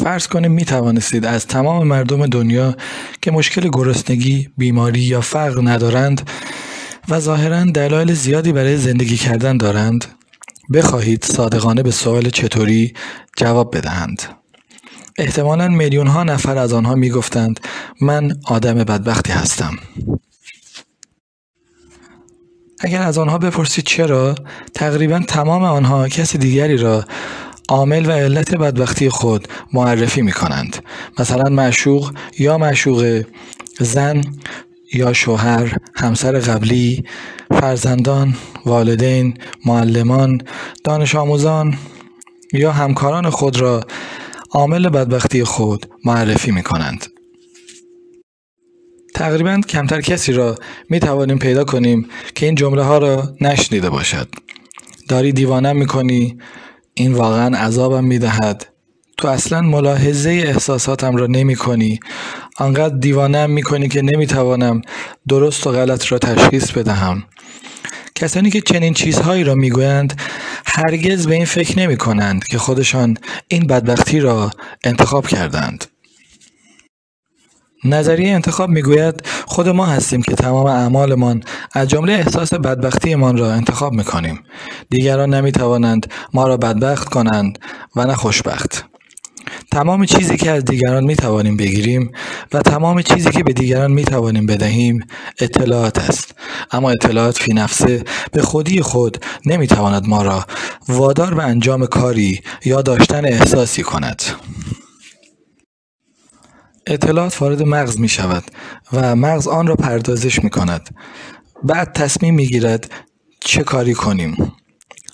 فرض کنیم می توانستید از تمام مردم دنیا که مشکل گرسنگی، بیماری یا فقر ندارند و ظاهراً دلایل زیادی برای زندگی کردن دارند، بخواهید صادقانه به سوال چطوری جواب بدهند. احتمالاً میلیون ها نفر از آنها می گفتند من آدم بدبختی هستم. اگر از آنها بپرسید چرا، تقریباً تمام آنها کسی دیگری را عامل و علت بدبختی خود معرفی می کنند. مثلا معشوق یا معشوقه، زن یا شوهر، همسر قبلی، فرزندان، والدین، معلمان، دانش آموزان یا همکاران خود را عامل بدبختی خود معرفی می کنند. تقریباً کمتر کسی را می توانیم پیدا کنیم که این جمله ها را نشنیده باشد. داری دیوانم می کنی، این واقعاً عذابم می دهد، تو اصلاً ملاحظه احساساتم را نمی کنی، آنقدر دیوانم می کنی که نمی توانم درست و غلط را تشخیص بدهم. کسانی که چنین چیزهایی را می گویند هرگز به این فکر نمی کنند که خودشان این بدبختی را انتخاب کردند. نظریه انتخاب میگوید خود ما هستیم که تمام اعمالمان از جمله احساس بدبختیمان را انتخاب میکنیم. دیگران نمیتوانند ما را بدبخت کنند و نه خوشبخت. تمام چیزی که از دیگران میتوانیم بگیریم و تمام چیزی که به دیگران میتوانیم بدهیم اطلاعات است. اما اطلاعات فی نفسه به خودی خود نمیتواند ما را وادار به انجام کاری یا داشتن احساسی کند. اطلاعات وارد مغز می شود و مغز آن را پردازش می کند. بعد تصمیم می گیرد چه کاری کنیم.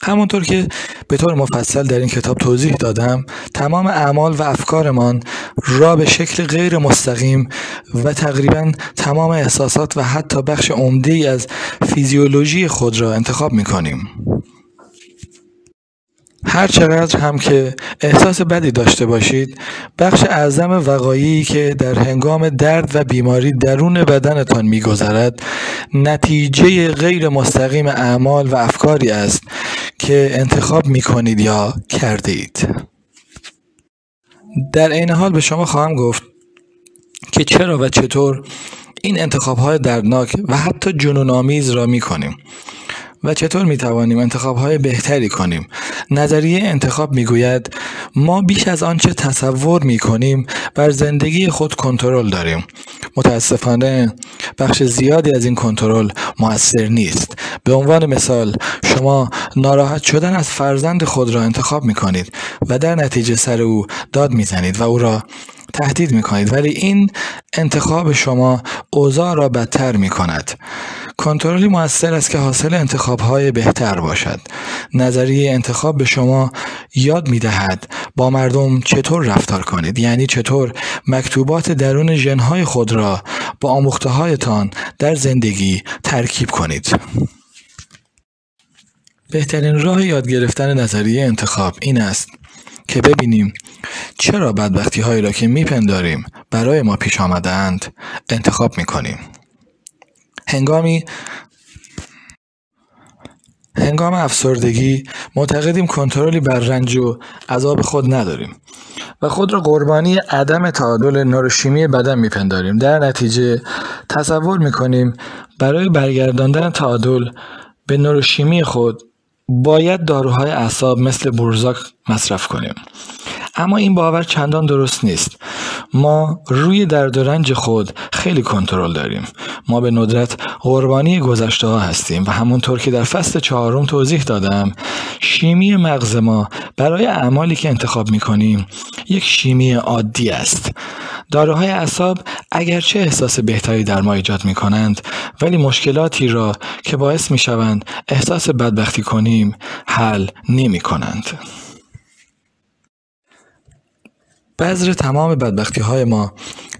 همونطور که به طور مفصل در این کتاب توضیح دادم، تمام اعمال و افکارمان را به شکل غیر مستقیم و تقریباً تمام احساسات و حتی بخش عمده‌ای از فیزیولوژی خود را انتخاب می کنیم. هر چقدر هم که احساس بدی داشته باشید، بخش اعظم وقایعی که در هنگام درد و بیماری درون بدنتان می‌گذرد، نتیجه غیر مستقیم اعمال و افکاری است که انتخاب می‌کنید یا کرده اید. در عین حال به شما خواهم گفت که چرا و چطور این انتخاب‌های دردناک و حتی جنون‌آمیز را می‌کنیم و چطور میتوانیم انتخاب‌های بهتری کنیم. نظریه انتخاب میگوید ما بیش از آنچه تصور میکنیم بر زندگی خود کنترل داریم. متاسفانه بخش زیادی از این کنترل مؤثر نیست. به عنوان مثال، شما ناراحت شدن از فرزند خود را انتخاب میکنید و در نتیجه سر او داد میزنید و او را تهدید میکنید، ولی این انتخاب شما اوضاع را بدتر میکند. کنترلی مؤثر است که حاصل انتخاب‌های بهتر باشد. نظریه انتخاب به شما یاد می‌دهد با مردم چطور رفتار کنید، یعنی چطور مکتوبات درون ژن‌های خود را با آموخته‌هایتان در زندگی ترکیب کنید. بهترین راه یاد گرفتن نظریه انتخاب این است که ببینیم چرا بدبختی‌هایی را که می‌پنداریم برای ما پیش آمده‌اند انتخاب می‌کنیم. هنگام افسردگی معتقدیم کنترلی بر رنج و عذاب خود نداریم و خود را قربانی عدم تعادل نوروشیمی بدن میپنداریم. در نتیجه تصور میکنیم برای برگرداندن تعادل به نوروشیمی خود باید داروهای اعصاب مثل بورژاک مصرف کنیم. اما این باور چندان درست نیست. ما روی درد و رنج خود خیلی کنترل داریم. ما به ندرت قربانی گذشته ها هستیم و همونطور که در فصل 4 توضیح دادم، شیمی مغز ما برای اعمالی که انتخاب می‌کنیم یک شیمی عادی است. داروهای اعصاب اگرچه احساس بهتری در ما ایجاد می‌کنند، ولی مشکلاتی را که باعث می‌شوند احساس بدبختی کنیم حل نمی‌کنند. بذر تمام بدبختی‌های ما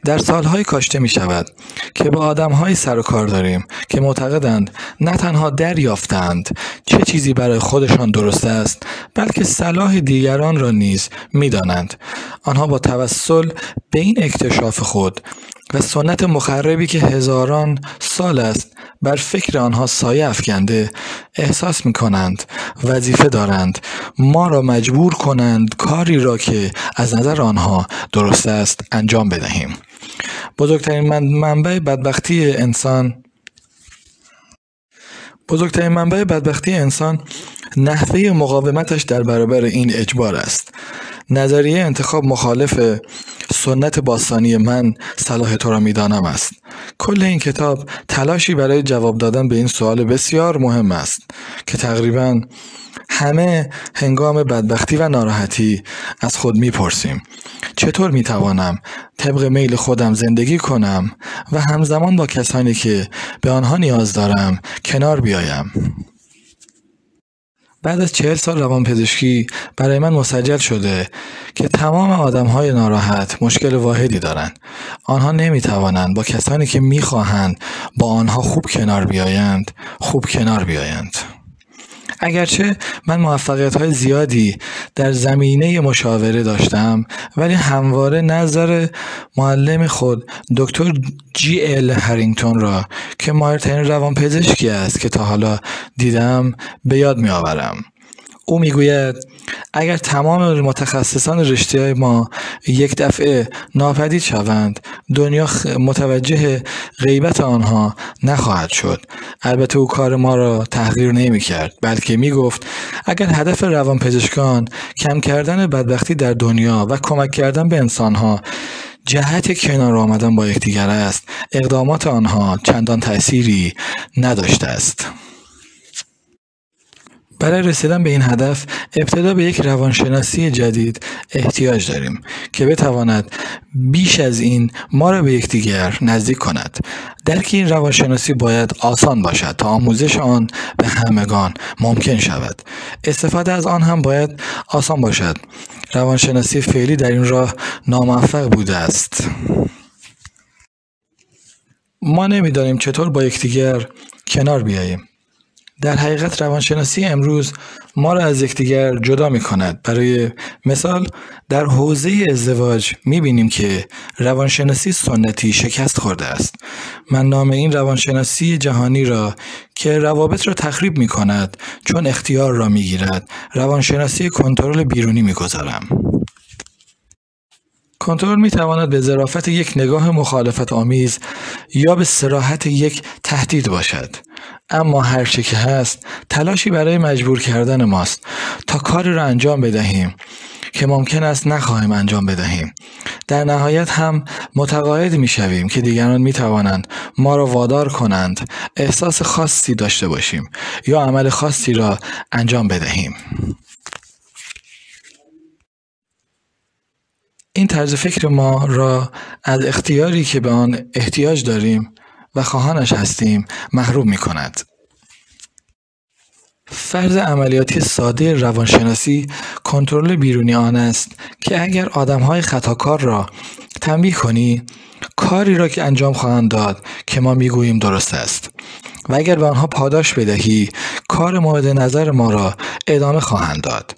در سال‌های کاشته می‌شود که با آدم‌های سر و کار داریم که معتقدند نه تنها دریافتند چه چیزی برای خودشان درست است، بلکه صلاح دیگران را نیز می‌دانند. آنها با توسل به این اکتشاف خود و سنت مخربی که هزاران سال است بر فکر آنها سایه افکنده احساس می‌کنند وظیفه دارند ما را مجبور کنند کاری را که از نظر آنها درست است انجام بدهیم. بزرگترین منبع بدبختی انسان نحوه مقاومتش در برابر این اجبار است. نظریه انتخاب مخالف سنت باستانی من صلاح تو را میدانم است. کل این کتاب تلاشی برای جواب دادن به این سوال بسیار مهم است که تقریباً همه هنگام بدبختی و ناراحتی از خود میپرسیم: چطور میتوانم طبق میل خودم زندگی کنم و همزمان با کسانی که به آنها نیاز دارم کنار بیایم؟ بعد از 40 سال روانپزشکی برای من مسجل شده که تمام آدم‌های ناراحت مشکل واحدی دارند. آنها نمی‌توانند با کسانی که می‌خواهند با آنها خوب کنار بیایند. اگرچه من موفقیت‌های زیادی در زمینه مشاوره داشتم، ولی همواره نظر معلم خود دکتر جی ال هرینگتون را که ماهرترین روانپزشکی است که تا حالا دیدم به یاد می‌آورم. او میگوید اگر تمام متخصصان رشته‌های ما یک دفعه ناپدید شوند، دنیا متوجه غیبت آنها نخواهد شد. البته او کار ما را تحقیر نمی‌کرد، بلکه میگفت اگر هدف روانپزشکان کم کردن بدبختی در دنیا و کمک کردن به انسانها جهت کنار آمدن با یکدیگر است، اقدامات آنها چندان تأثیری نداشته است. برای رسیدن به این هدف ابتدا به یک روانشناسی جدید احتیاج داریم که بتواند بیش از این ما را به یکدیگر نزدیک کند. درک این روانشناسی باید آسان باشد تا آموزش آن به همگان ممکن شود. استفاده از آن هم باید آسان باشد. روانشناسی فعلی در این راه ناموفق بوده است. ما نمی‌دانیم چطور با یکدیگر کنار بیاییم. در حقیقت روانشناسی امروز ما را از یکدیگر جدا می کند. برای مثال در حوزه ازدواج می بینیم که روانشناسی سنتی شکست خورده است. من نام این روانشناسی جهانی را که روابط را تخریب می کند چون اختیار را می گیرد روانشناسی کنترل بیرونی می گذارم. کنترل می تواند به ظرافت یک نگاه مخالفت آمیز یا به صراحت یک تهدید باشد. اما هر چه که هست تلاشی برای مجبور کردن ماست تا کاری را انجام بدهیم که ممکن است نخواهیم انجام بدهیم. در نهایت هم متقاعد می شویم که دیگران می توانند ما را وادار کنند احساس خاصی داشته باشیم یا عمل خاصی را انجام بدهیم. این طرز فکر ما را از اختیاری که به آن احتیاج داریم و خواهانش هستیم محروم می کند. فرض عملیاتی ساده روانشناسی کنترل بیرونی آن است که اگر آدم‌های خطاکار را تنبیه کنی، کاری را که انجام خواهند داد که ما میگوییم درست است و اگر به آنها پاداش بدهی، کار مورد نظر ما را ادامه خواهند داد.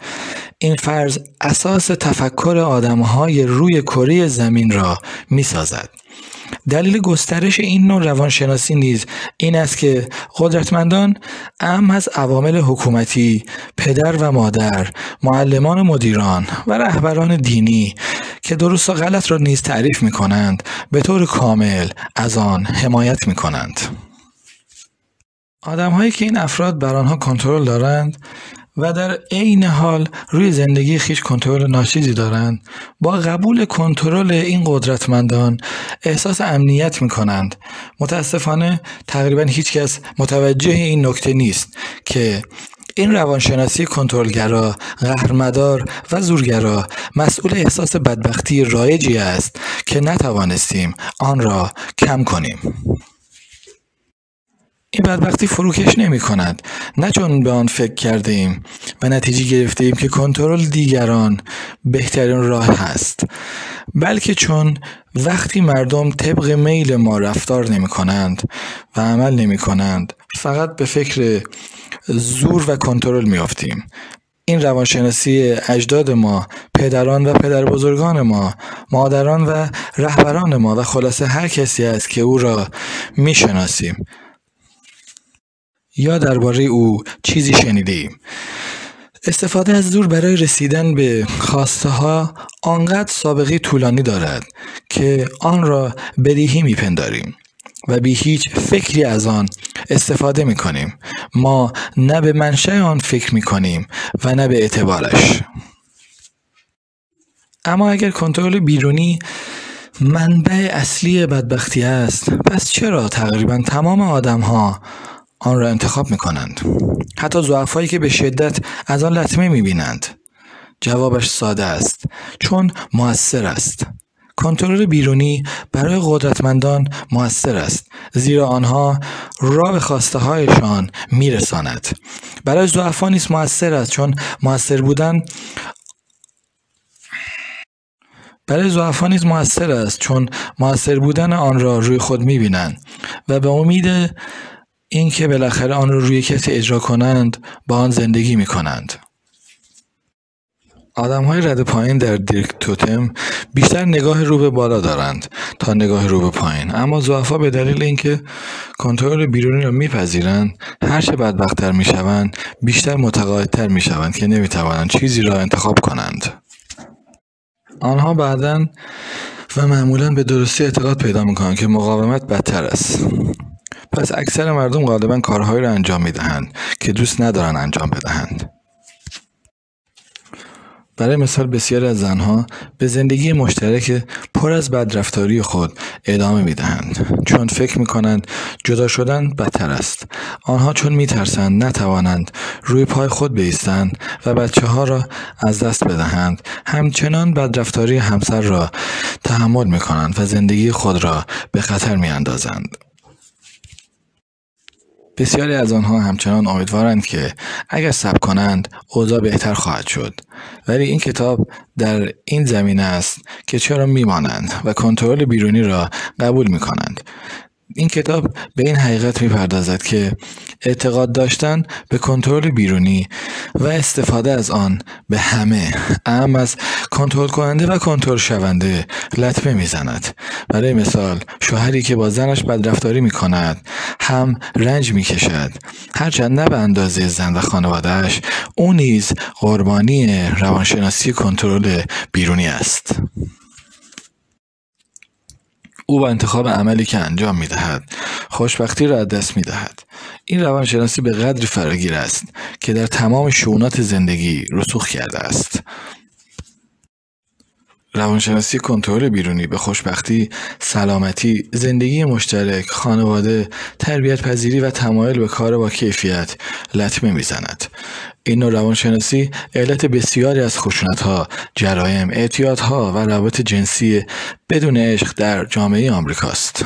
این فرض اساس تفکر آدم‌های روی کره زمین را می‌سازد. دلیل گسترش این نوع روانشناسی نیز این است که قدرتمندان اعم از عوامل حکومتی، پدر و مادر، معلمان و مدیران و رهبران دینی که درست و غلط را نیز تعریف می‌کنند، به طور کامل از آن حمایت می‌کنند. آدم‌هایی که این افراد بر آنها کنترل دارند و در عین حال روی زندگی خویش کنترل ناچیزی دارند، با قبول کنترل این قدرتمندان احساس امنیت می‌کنند. متاسفانه تقریبا هیچ کس متوجه این نکته نیست که این روانشناسی کنترلگرا، قهرمدار و زورگرا مسئول احساس بدبختی رایجی است که نتوانستیم آن را کم کنیم. این بدبختی فروکش نمی کند، نه چون به آن فکر کرده ایم و نتیجه گرفته ایم که کنترل دیگران بهترین راه است، بلکه چون وقتی مردم طبق میل ما رفتار نمی کنند و عمل نمی کنند، فقط به فکر زور و کنترل می افتیم. این روانشناسی اجداد ما، پدران و پدر بزرگان ما، مادران و رهبران ما و خلاصه هر کسی است که او را میشناسیم یا درباره او چیزی شنیدیم. استفاده از زور برای رسیدن به خواسته ها آنقدر سابقه طولانی دارد که آن را بدیهی میپنداریم و بی هیچ فکری از آن استفاده می کنیم. ما نه به منشأ آن فکر می کنیم و نه به اعتبارش. اما اگر کنترل بیرونی منبع اصلی بدبختی است، پس چرا تقریبا تمام آدم ها آن را انتخاب می کنند؟ حتی ضعفایی که به شدت از آن لطمه می بینند. جوابش ساده است: چون مؤثر است. کنترل بیرونی برای قدرتمندان مؤثر است، زیرا آنها را به خواسته هایشان میرساند. برای ضعفا نیز مؤثر است، چون مؤثر بودن آن را روی خود میبینند و به امید اینکه بالاخره آن را روی کسی اجرا کنند با آن زندگی میکنند. آدم‌های رده پایین در دیرک توتم بیشتر نگاه رو به بالا دارند تا نگاه رو به پایین، اما ضعفا به دلیل اینکه کنترل بیرونی را میپذیرند، هرچه بدبخت‌تر میشوند بیشتر متقاعدتر میشوند که نمیتوانند چیزی را انتخاب کنند. آنها بعداً و معمولاً به درستی اعتقاد پیدا میکنند که مقاومت بدتر است. پس اکثر مردم غالباً کارهایی را انجام میدهند که دوست ندارند انجام بدهند. برای مثال بسیاری از زنها به زندگی مشترک پر از بدرفتاری خود ادامه میدهند، چون فکر میکنند جدا شدن بدتر است. آنها چون میترسند نتوانند روی پای خود بایستند و بچه ها را از دست بدهند، همچنان بدرفتاری همسر را تحمل میکنند و زندگی خود را به خطر میاندازند. بسیاری از آنها همچنان امیدوارند که اگر صبر کنند اوضاع بهتر خواهد شد، ولی این کتاب در این زمینه است که چرا میمانند و کنترل بیرونی را قبول میکنند. این کتاب به این حقیقت میپردازد که اعتقاد داشتن به کنترل بیرونی و استفاده از آن به همه، اهم از کنترل کننده و کنترل شونده، لطمه میزند. برای مثال شوهری که با زنش بدرفتاری میکند هم رنج میکشد، هرچند نه به اندازه زن و خانواده‌اش. او نیز قربانی روانشناسی کنترل بیرونی است. او با انتخاب عملی که انجام می‌دهد خوشبختی را از دست می‌دهد. این روانشناسی به قدری فراگیر است که در تمام شؤونات زندگی رسوخ کرده است. روانشناسی کنترل بیرونی به خوشبختی، سلامتی، زندگی مشترک، خانواده، تربیت پذیری و تمایل به کار با کیفیت لطمه می‌زند. این نوع روانشناسی علت بسیاری از خشونت‌ها، جرایم، اعتیادها و روابط جنسی بدون عشق در جامعه آمریکاست.